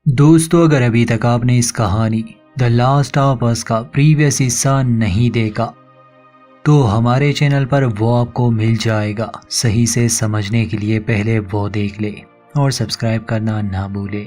दोस्तों, अगर अभी तक आपने इस कहानी द लास्ट ऑफ अस का प्रीवियस हिस्सा नहीं देखा तो हमारे चैनल पर वो आपको मिल जाएगा। सही से समझने के लिए पहले वो देख ले और सब्सक्राइब करना ना भूले।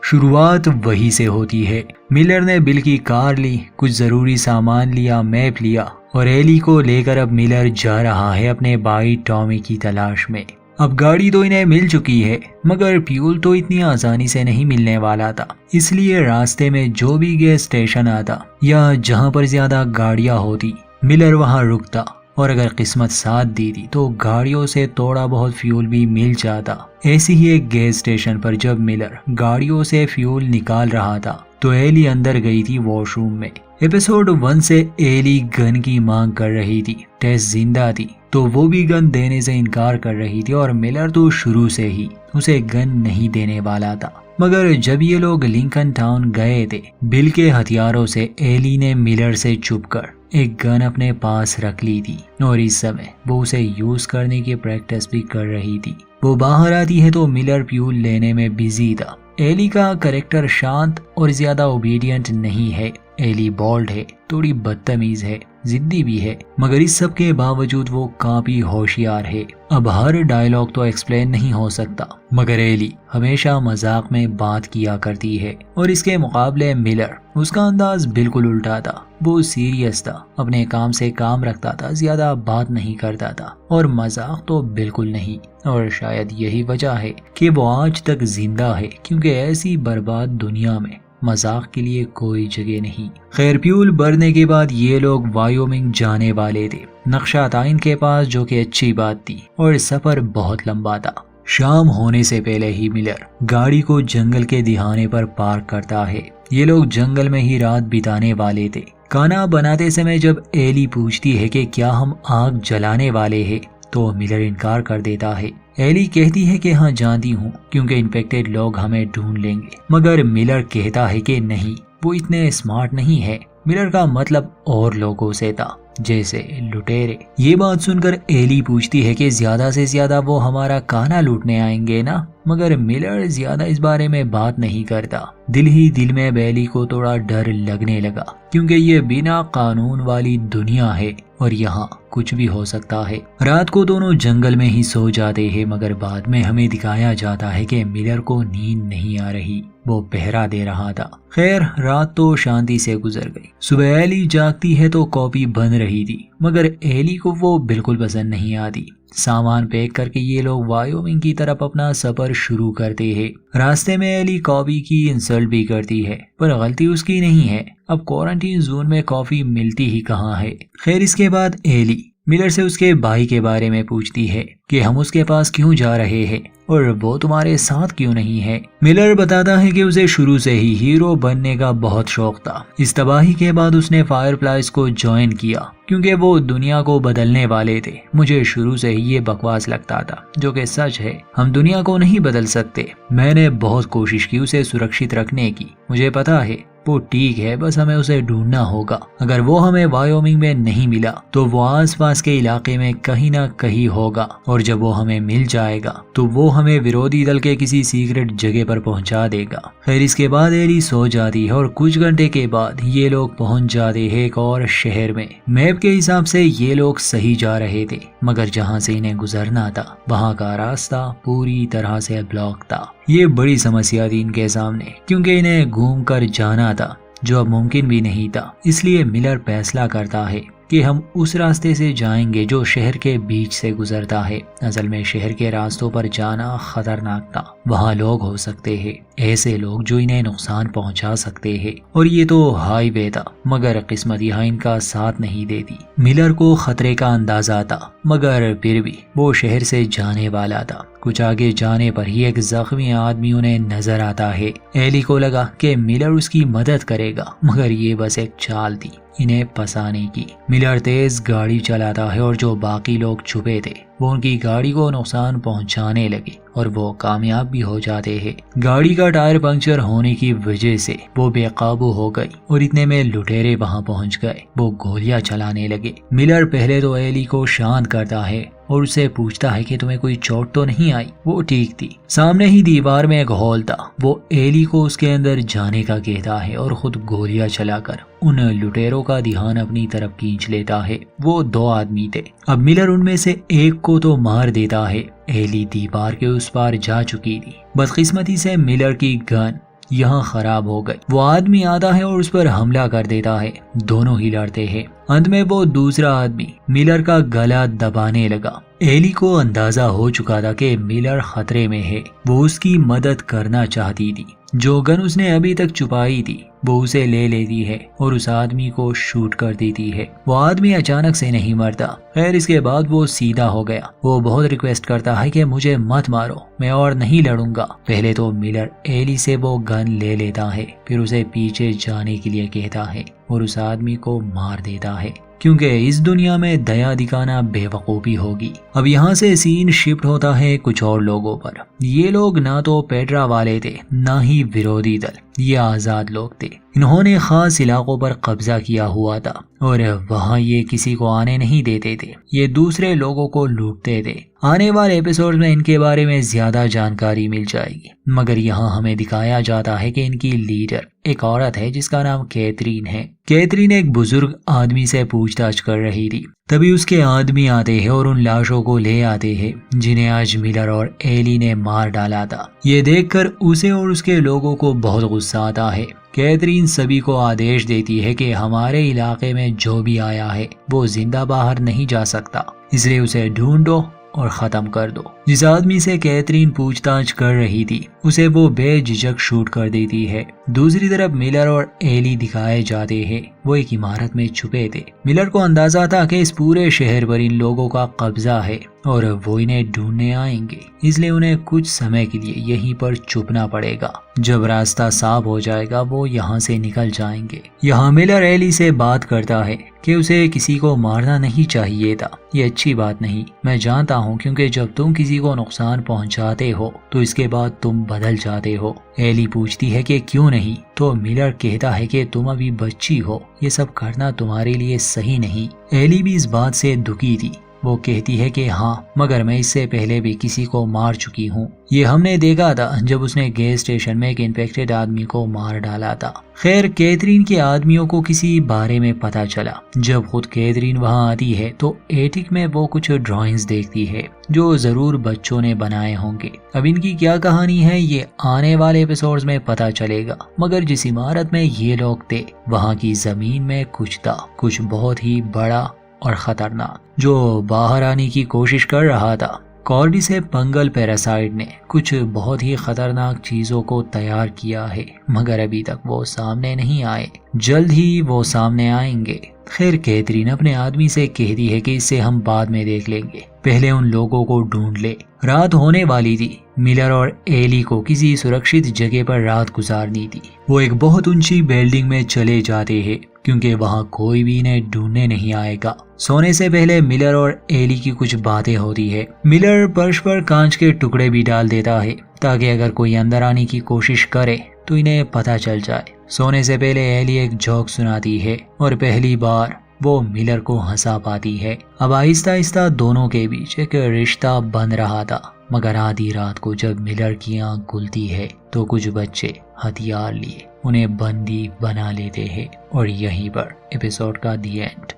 शुरुआत वहीं से होती है। मिलर ने बिल की कार ली, कुछ ज़रूरी सामान लिया, मैप लिया और एली को लेकर अब मिलर जा रहा है अपने भाई टॉमी की तलाश में। अब गाड़ी तो इन्हें मिल चुकी है, मगर फ्यूल तो इतनी आसानी से नहीं मिलने वाला था। इसलिए रास्ते में जो भी गैस स्टेशन आता या जहां पर ज्यादा गाड़ियां होती, मिलर वहां रुकता और अगर किस्मत साथ दी थी तो गाड़ियों से थोड़ा बहुत फ्यूल भी मिल जाता। ऐसी ही एक गैस स्टेशन पर जब मिलर गाड़ियों से फ्यूल निकाल रहा था तो एली अंदर गई थी वॉशरूम में। एपिसोड 1 से एली गन की मांग कर रही थी। टेस जिंदा थी तो वो भी गन देने से इनकार कर रही थी और मिलर तो शुरू से ही उसे गन नहीं देने वाला था। मगर जब ये लोग लिंकन टाउन गए थे, बिल के हथियारों से एली ने मिलर से छुपकर एक गन अपने पास रख ली थी और इस समय वो उसे यूज करने की प्रैक्टिस भी कर रही थी। वो बाहर आती है तो मिलर फ्यूल लेने में बिजी था। एली का कैरेक्टर शांत और ज्यादा ओबीडियंट नहीं है। एली बोल्ड है, थोड़ी बदतमीज है, जिद्दी भी है, मगर इस सब के बावजूद वो काफी होशियार है। अब हर डायलॉग तो एक्सप्लेन नहीं हो सकता, मगर एली हमेशा मजाक में बात किया करती है और इसके मुकाबले मिलर, उसका अंदाज बिल्कुल उल्टा था। वो सीरियस था, अपने काम से काम रखता था, ज्यादा बात नहीं करता था और मजाक तो बिल्कुल नहीं। और शायद यही वजह है कि वो आज तक जिंदा है, क्योंकि ऐसी बर्बाद दुनिया में मजाक के लिए कोई जगह नहीं। खैर, फ्यूल भरने के बाद ये लोग वायोमिंग जाने वाले थे। नक्शा था इनके पास, जो कि अच्छी बात थी और सफर बहुत लंबा था। शाम होने से पहले ही मिलर गाड़ी को जंगल के दिहाने पर पार्क करता है। ये लोग जंगल में ही रात बिताने वाले थे। खाना बनाते समय जब एली पूछती है कि क्या हम आग जलाने वाले हैं, तो मिलर इनकार कर देता है। एली कहती है कि हाँ जानती हूँ, क्योंकि इन्फेक्टेड लोग हमें ढूंढ लेंगे। मगर मिलर कहता है कि नहीं, वो इतने स्मार्ट नहीं है। मिलर का मतलब और लोगों से था, जैसे लुटेरे। ये बात सुनकर एली पूछती है कि ज्यादा से ज्यादा वो हमारा खाना लूटने आएंगे ना, मगर मिलर ज्यादा इस बारे में बात नहीं करता। दिल ही दिल में एली को थोड़ा डर लगने लगा, क्योंकि ये बिना कानून वाली दुनिया है और यहाँ कुछ भी हो सकता है। रात को दोनों जंगल में ही सो जाते हैं, मगर बाद में हमें दिखाया जाता है कि मिलर को नींद नहीं आ रही, वो पहरा दे रहा था। खैर, रात तो शांति से गुजर गई। सुबह एली जागती है तो कॉफी बन रही थी, मगर एली को वो बिल्कुल पसंद नहीं आती। सामान पैक करके ये लोग वायोमिंग की तरफ अपना सफर शुरू करते हैं। रास्ते में एली कॉफी की इंसल्ट भी करती है, पर गलती उसकी नहीं है। अब क्वारंटीन जोन में कॉफी मिलती ही कहाँ है। खैर, इसके बाद एली मिलर से उसके भाई के बारे में पूछती है कि हम उसके पास क्यों जा रहे हैं और वो तुम्हारे साथ क्यों नहीं है। मिलर बताता है कि उसे शुरू से ही हीरो बनने का बहुत शौक था। इस तबाही के बाद उसने फायरफ्लाइज को ज्वाइन किया, क्योंकि वो दुनिया को बदलने वाले थे। मुझे शुरू से ही ये बकवास लगता था, जो कि सच है। हम दुनिया को नहीं बदल सकते। मैंने बहुत कोशिश की उसे सुरक्षित रखने की। मुझे पता है वो ठीक है, बस हमें उसे ढूंढना होगा। अगर वो हमें वायोमिंग में नहीं मिला तो वो आसपास के इलाके में कहीं ना कहीं होगा, और जब वो हमें मिल जाएगा तो वो हमें विरोधी दल के किसी सीक्रेट जगह पर पहुंचा देगा। फिर इसके बाद एली सो जाती है और कुछ घंटे के बाद ये लोग पहुंच जाते हैं एक और शहर में। मैप के हिसाब से ये लोग सही जा रहे थे, मगर जहाँ से इन्हें गुजरना था वहाँ का रास्ता पूरी तरह से ब्लॉक था। ये बड़ी समस्या थी इनके सामने, क्योंकि इन्हें घूम कर जाना था, जो अब मुमकिन भी नहीं था। इसलिए मिलर फैसला करता है कि हम उस रास्ते से जाएंगे जो शहर के बीच से गुजरता है। असल में शहर के रास्तों पर जाना खतरनाक था। वहाँ लोग हो सकते हैं, ऐसे लोग जो इन्हें नुकसान पहुंचा सकते हैं, और ये तो हाईवे था, मगर किस्मत यहाँ इनका साथ नहीं देती। मिलर को खतरे का अंदाजा था, मगर फिर भी वो शहर से जाने वाला था। कुछ आगे जाने पर ही एक जख्मी आदमी उन्हें नजर आता है। एली को लगा कि मिलर उसकी मदद करेगा, मगर ये बस एक चाल थी इन्हें फंसाने की। मिलर तेज गाड़ी चलाता है और जो बाकी लोग छुपे थे वो उनकी गाड़ी को नुकसान पहुंचाने लगे और वो कामयाब भी हो जाते हैं। गाड़ी का टायर पंक्चर होने की वजह से वो बेकाबू हो गई और इतने में लुटेरे वहां पहुंच गए। वो गोलियां चलाने लगे। मिलर पहले तो एली को शांत करता है और उससे पूछता है कि तुम्हें कोई चोट तो नहीं आई। वो ठीक थी। सामने ही दीवार में एक होल था। वो एली को उसके अंदर जाने का कहता है और खुद गोलियां चलाकर उन लुटेरों का ध्यान अपनी तरफ खींच लेता है। वो 2 आदमी थे। अब मिलर उनमें से एक को तो मार देता है। एली दीवार के उस पार जा चुकी थी। बदकिस्मती से मिलर की गन यहाँ खराब हो गई। वो आदमी आता है और उस पर हमला कर देता है। दोनों ही लड़ते हैं। अंत में वो दूसरा आदमी मिलर का गला दबाने लगा। एली को अंदाजा हो चुका था कि मिलर खतरे में है। वो उसकी मदद करना चाहती थी। जो गन उसने अभी तक छुपाई थी वो उसे ले लेती है और उस आदमी को शूट कर देती है। वो आदमी अचानक से नहीं मरता। खैर इसके बाद वो सीधा हो गया। वो बहुत रिक्वेस्ट करता है कि मुझे मत मारो, मैं और नहीं लड़ूंगा। पहले तो मिलर एली से वो गन ले लेता है, फिर उसे पीछे जाने के लिए कहता है और उस आदमी को मार देता है, क्योंकि इस दुनिया में दया दिखाना बेवकूफ़ी होगी। अब यहाँ से सीन शिफ्ट होता है कुछ और लोगों पर। ये लोग ना तो पेड्रा वाले थे ना ही विरोधी दल। ये आज़ाद लोग थे। इन्होंने खास इलाकों पर कब्जा किया हुआ था और वहाँ ये किसी को आने नहीं देते थे। ये दूसरे लोगों को लूटते थे। आने वाले एपिसोड में इनके बारे में ज्यादा जानकारी मिल जाएगी, मगर यहाँ हमें दिखाया जाता है कि इनकी लीडर एक औरत है जिसका नाम कैथरीन है। कैथरीन एक बुजुर्ग आदमी से पूछताछ कर रही थी। तभी उसके आदमी आते हैं और उन लाशों को ले आते हैं जिन्हें आज मिलर और एली ने मार डाला था। ये देखकर उसे और उसके लोगों को बहुत गुस्सा आता है। कैथरीन सभी को आदेश देती है कि हमारे इलाके में जो भी आया है वो जिंदा बाहर नहीं जा सकता, इसलिए उसे ढूंढो और खत्म कर दो। जिस आदमी से कैथरीन पूछताछ कर रही थी उसे वो बेझिझक शूट कर देती है। दूसरी तरफ मिलर और एली दिखाए जाते हैं। वो एक इमारत में छुपे थे। मिलर को अंदाजा था कि इस पूरे शहर पर इन लोगों का कब्जा है और वो इन्हें ढूंढने आएंगे, इसलिए उन्हें कुछ समय के लिए यहीं पर छुपना पड़ेगा। जब रास्ता साफ हो जाएगा वो यहाँ से निकल जाएंगे। यहाँ मिलर एली से बात करता है कि उसे किसी को मारना नहीं चाहिए था। ये अच्छी बात नहीं, मैं जानता हूँ, क्योंकि जब तुम किसी को नुकसान पहुँचाते हो तो इसके बाद तुम बदल जाते हो। एली पूछती है कि क्यों नहीं, तो मिलर कहता है कि तुम अभी बच्ची हो, ये सब करना तुम्हारे लिए सही नहीं। एली भी इस बात से दुखी थी। वो कहती है कि हाँ, मगर मैं इससे पहले भी किसी को मार चुकी हूँ। ये हमने देखा था जब उसने गैस स्टेशन में एक इन्फेक्टेड आदमी को मार डाला था। खैर कैथरीन के आदमियों को किसी बारे में पता चला। जब खुद कैथरीन वहाँ आती है तो एटिक में वो कुछ ड्राइंग्स देखती है जो जरूर बच्चों ने बनाए होंगे। अब इनकी क्या कहानी है ये आने वाले एपिसोड्स में पता चलेगा, मगर जिस इमारत में ये लोग थे वहाँ की जमीन में कुछ था, कुछ बहुत ही बड़ा और खतरनाक, जो बाहर आने की कोशिश कर रहा था। कॉर्डी से फंगल पैरासाइट ने कुछ बहुत ही खतरनाक चीजों को तैयार किया है, मगर अभी तक वो सामने नहीं आए। जल्द ही वो सामने आएंगे। खैर कैथरीन अपने आदमी से कहती है कि इसे हम बाद में देख लेंगे, पहले उन लोगों को ढूंढ ले। रात होने वाली थी। मिलर और एली को किसी सुरक्षित जगह पर रात गुजारनी थी। वो एक बहुत ऊंची बिल्डिंग में चले जाते हैं क्योंकि वहाँ कोई भी इन्हें ढूंढने नहीं आएगा। सोने से पहले मिलर और एली की कुछ बातें होती है। मिलर फर्श पर कांच के टुकड़े भी डाल देता है ताकि अगर कोई अंदर आने की कोशिश करे तो इन्हें पता चल जाए। सोने से पहले एली एक जोक सुनाती है और पहली बार वो मिलर को हंसा पाती है। अब आहिस्ता आहिस्ता दोनों के बीच एक रिश्ता बन रहा था, मगर आधी रात को जब मिलर की आंख खुलती है तो कुछ बच्चे हथियार लिए उन्हें बंदी बना लेते हैं और यहीं पर एपिसोड का दी एंड।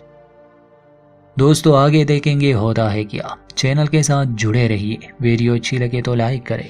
दोस्तों आगे देखेंगे होता है क्या। चैनल के साथ जुड़े रहिए। वीडियो अच्छी लगे तो लाइक करें।